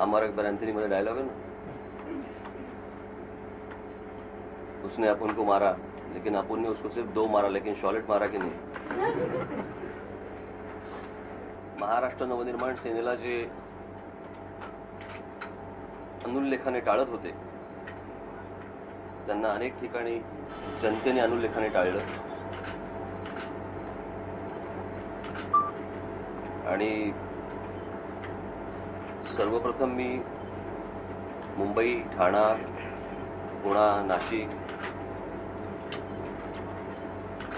Amar Akbar Anthony में dialogue है ना, उसने अपुन को मारा लेकिन अपुन ने उसको सिर्फ 2 मारा, लेकिन शॉलेट मारा की नहीं. महाराष्ट्र नवनिर्माण सेनेला जे अनुल्लेखाने टाळत होते त्यांना अनेक ठिकाणी जनतेने अनुल्लेखाने टाळलं. आणि सर्वप्रथम मी मुंबई, ठाणा, पुणा, नाशिक,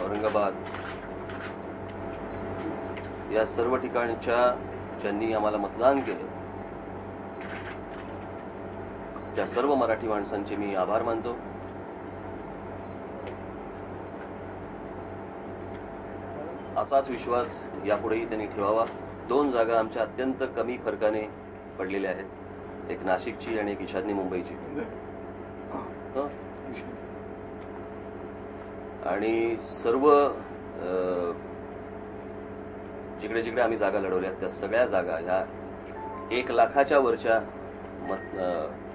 औरंगाबाद या सर्व ठिकाणच्या ज्यांनी आम्हाला मतदान केलं त्या सर्व मराठी माणसांचे मी आभार मानतो. असाच विश्वास यापुढेही त्यांनी ठेवावा. 2 जागा आमच्या अत्यंत कमी फरकाने पडलेल्या आहेत, एक नाशिकची आणि एक ईशान्य मुंबईची. आणि सर्व जिकडे जिकडे आम्ही जागा लढवल्या त्या सगळ्या जागा ह्या 1 लाखाच्या वरच्या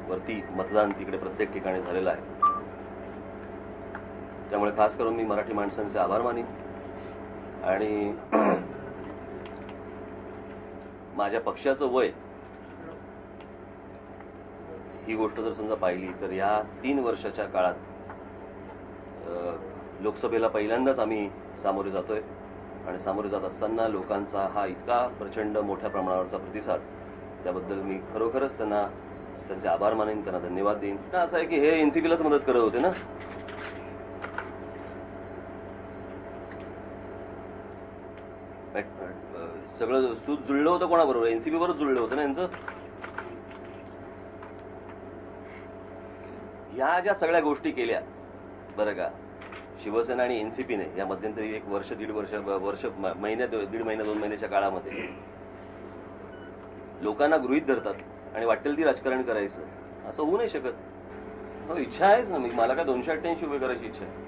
वरती मतदान तिकडे प्रत्येक ठिकाणी झालेलं आहे. त्यामुळे खास करून मी मराठी माणसांचे आभार मानेन. आणि माझ्या पक्षाचं वय ही गोष्ट जर समजा पाहिली तर या 3 वर्षाच्या काळात लोकसभेला पहिल्यांदाच आम्ही सामोरे जातोय. आणि सामोरे जात असताना लोकांचा हा इतका प्रचंड मोठ्या प्रमाणावरचा प्रतिसाद, त्याबद्दल मी खरोखरच त्यांना त्यांचे आभार मानेन, त्यांना धन्यवाद देईन. असं आहे की हे एनसीपीलाच मदत करत होते ना. सगळं सूत जुळलं होतं कोणाबरोबर? एनसीपी बरोबर जुळलं होतं ना यांचं. ह्या ज्या सगळ्या गोष्टी केल्या बरं का, शिवसेना आणि एनसीपीने या मध्यंतरी 1 वर्ष 1.5 वर्ष महिन्या 1.5 महिना 2 महिन्याच्या काळामध्ये लोकांना गृहीत धरतात आणि वाटेल ती राजकारण करायचं, असं होऊ नाही शकत. इच्छा आहेच ना, मला काय 288 उभे करायची इच्छा आहे.